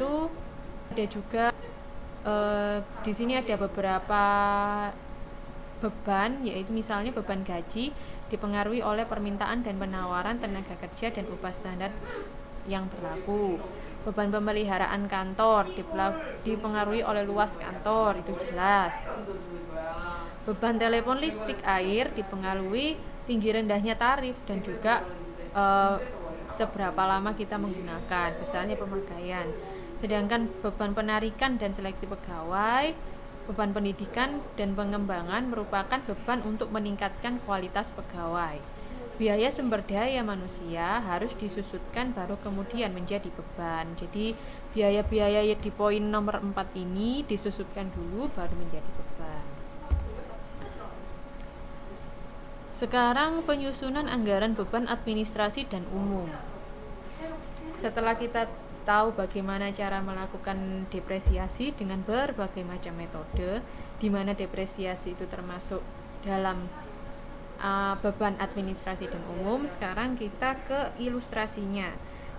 itu ada juga di sini ada beberapa beban, yaitu misalnya beban gaji dipengaruhi oleh permintaan dan penawaran tenaga kerja dan upah standar yang berlaku. Beban pemeliharaan kantor dipengaruhi oleh luas kantor, itu jelas. Beban telepon listrik air dipengaruhi tinggi rendahnya tarif dan juga seberapa lama kita menggunakan, misalnya pemakaian. Sedangkan beban penarikan dan seleksi pegawai, beban pendidikan dan pengembangan merupakan beban untuk meningkatkan kualitas pegawai. Biaya sumber daya manusia harus disusutkan baru kemudian menjadi beban. Jadi biaya-biaya di poin nomor 4 ini disusutkan dulu baru menjadi beban. Sekarang penyusunan anggaran beban administrasi dan umum. Setelah kita tahu bagaimana cara melakukan depresiasi dengan berbagai macam metode, di mana depresiasi itu termasuk dalam beban administrasi dan umum. Sekarang kita ke ilustrasinya.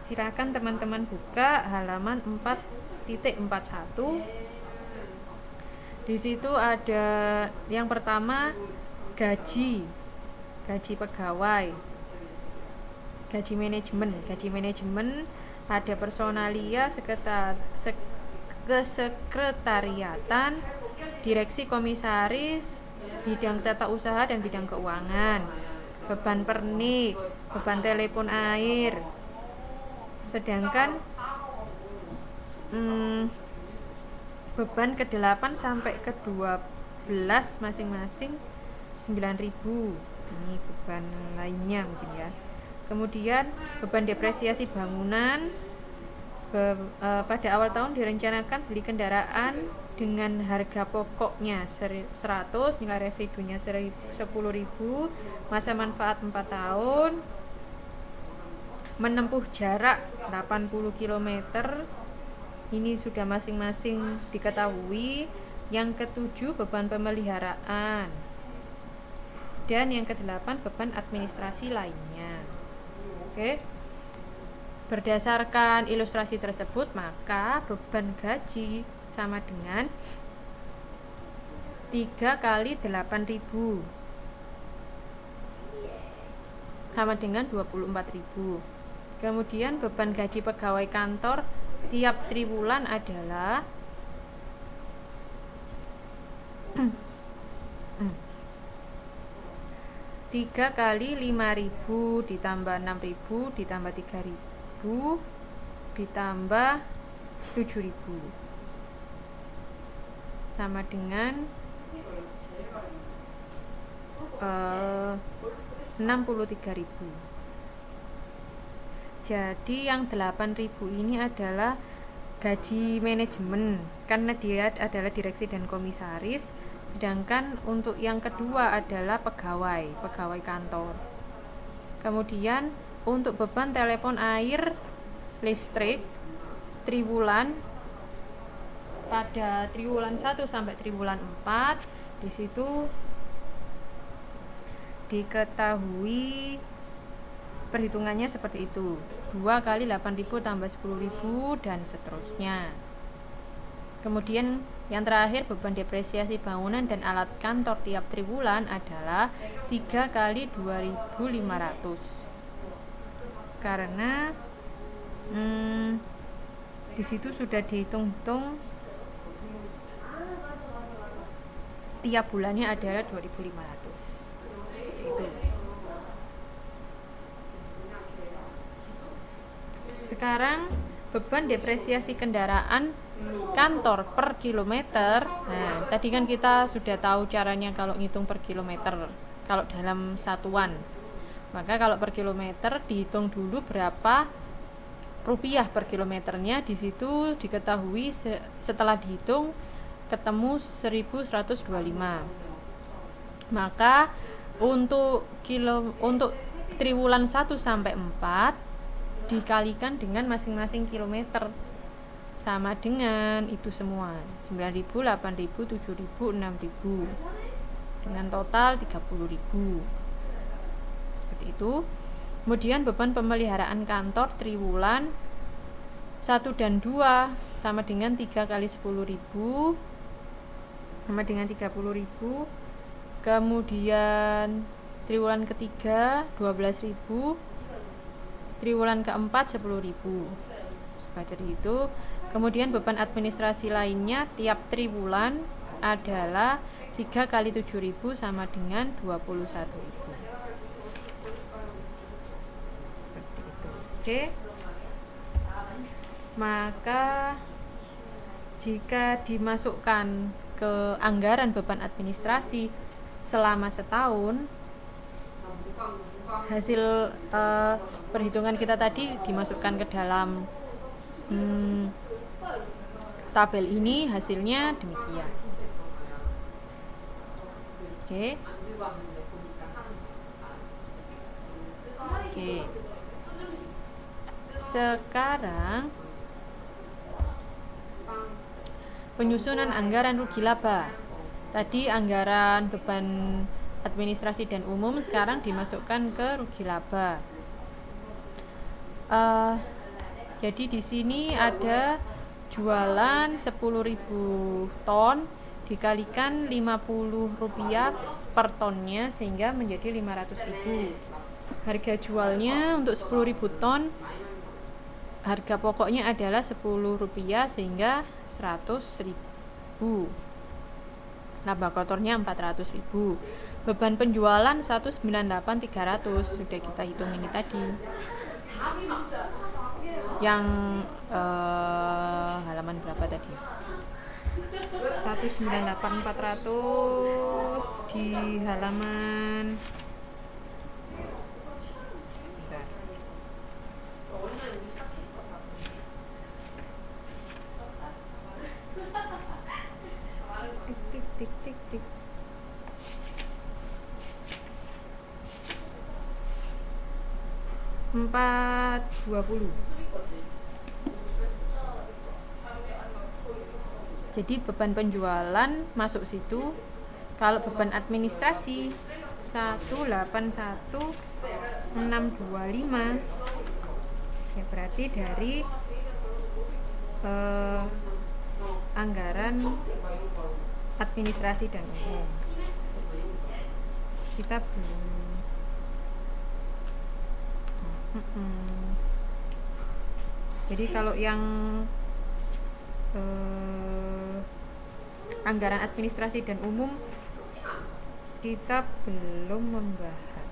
Silakan teman-teman buka halaman 4.41. Di situ ada yang pertama gaji pegawai, gaji manajemen ada personalia, kesekretariatan, direksi komisaris, bidang tata usaha dan bidang keuangan, beban pernik, beban telepon air. Sedangkan beban ke-8 sampai ke-12 masing-masing 9.000. Ini beban lainnya mungkin ya. Kemudian beban depresiasi bangunan, pada awal tahun direncanakan beli kendaraan dengan harga pokoknya 100, nilai residunya 10.000, masa manfaat 4 tahun, menempuh jarak 80 km. Ini sudah masing-masing diketahui. Yang ke-7 beban pemeliharaan, dan yang ke-8 beban administrasi lainnya. Oke. Berdasarkan ilustrasi tersebut, maka beban gaji sama dengan 3 kali 8.000 sama dengan 24.000. Kemudian beban gaji pegawai kantor tiap triwulan adalah 3 kali 5.000 ditambah 6.000 ditambah 3.000 ditambah 7.000 sama dengan 63.000. Jadi yang 8.000 ini adalah gaji manajemen karena dia adalah direksi dan komisaris. Sedangkan untuk yang kedua adalah pegawai kantor. Kemudian untuk beban telepon air listrik triwulan, pada triwulan 1 sampai triwulan 4, di situ diketahui perhitungannya seperti itu. 2 kali 8.000 tambah 10.000 dan seterusnya. Kemudian yang terakhir beban depresiasi bangunan dan alat kantor tiap triwulan adalah 3 kali 2.500. Karena di situ sudah dihitung-hitung tiap bulannya adalah 2.500. Itu. Sekarang beban depresiasi kendaraan kantor per kilometer. Nah, tadi kan kita sudah tahu caranya kalau ngitung per kilometer kalau dalam satuan. Maka kalau per kilometer dihitung dulu berapa rupiah per kilometernya. Di situ diketahui setelah dihitung ketemu 1.125. Maka untuk triwulan 1 sampai 4 dikalikan dengan masing-masing kilometer sama dengan itu semua 9.000, 8.000, 7.000, 6.000 dengan total 30.000 seperti itu. Kemudian beban pemeliharaan kantor triwulan 1 dan 2 sama dengan 3 kali 10.000 sama dengan 30.000. Kemudian triwulan ketiga 12.000, triwulan keempat 10.000. Seperti itu. Kemudian beban administrasi lainnya tiap triwulan adalah 3 kali 7.000 sama dengan 21.000. Seperti itu. Oke. Maka jika dimasukkan ke anggaran beban administrasi selama setahun, hasil perhitungan kita tadi dimasukkan ke dalam tabel ini, hasilnya demikian. Oke. Sekarang penyusunan anggaran rugi laba. Tadi anggaran beban administrasi dan umum, sekarang dimasukkan ke rugi laba. Jadi di sini ada jualan 10.000 ton dikalikan Rp50 per tonnya sehingga menjadi 500.000. Harga jualnya untuk 10.000 ton, harga pokoknya adalah Rp10 sehingga 100.000. Laba kotornya 400.000. Beban penjualan 198.300, sudah kita hitung ini tadi. Yang halaman berapa tadi? 198.400 di halaman tik. 420. Jadi beban penjualan masuk situ. Kalau beban administrasi 181.625, ya berarti dari anggaran administrasi dan umum. Kita belum jadi kalau yang anggaran administrasi dan umum kita belum membahas.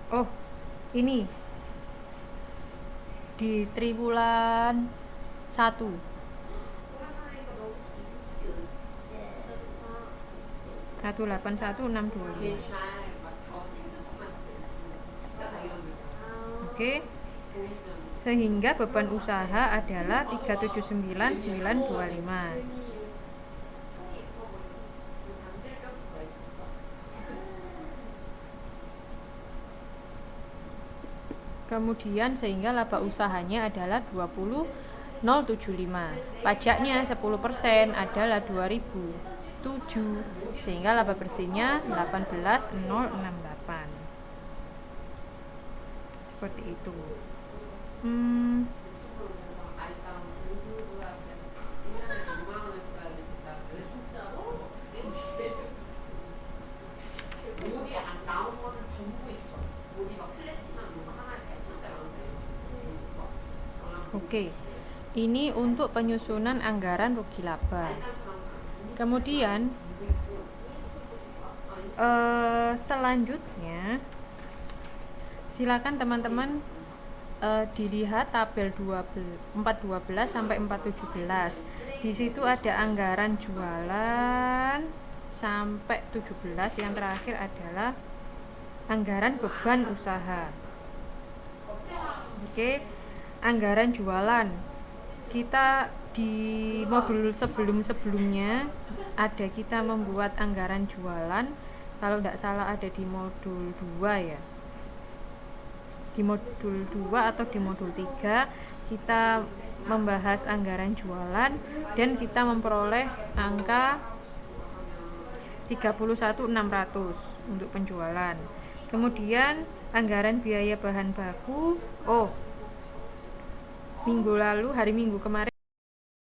Oh, ini di triwulan 1 181.625. Oke. Sehingga beban usaha adalah 379.925. Kemudian sehingga laba usahanya adalah 20.075. Pajaknya 10% adalah 2.007, sehingga laba bersihnya 18.068. Seperti itu. Oke, ini untuk penyusunan anggaran rugi laba. Kemudian selanjutnya silakan teman-teman dilihat tabel 412 sampai 417. Di situ ada anggaran jualan sampai 17. Yang terakhir adalah anggaran beban usaha. Oke. Anggaran jualan, kita di modul sebelum-sebelumnya ada kita membuat anggaran jualan, kalau tidak salah ada di modul 2 ya, di modul 2 atau di modul 3 kita membahas anggaran jualan dan kita memperoleh angka 31.600 untuk penjualan. Kemudian anggaran biaya bahan baku, hari Minggu kemarin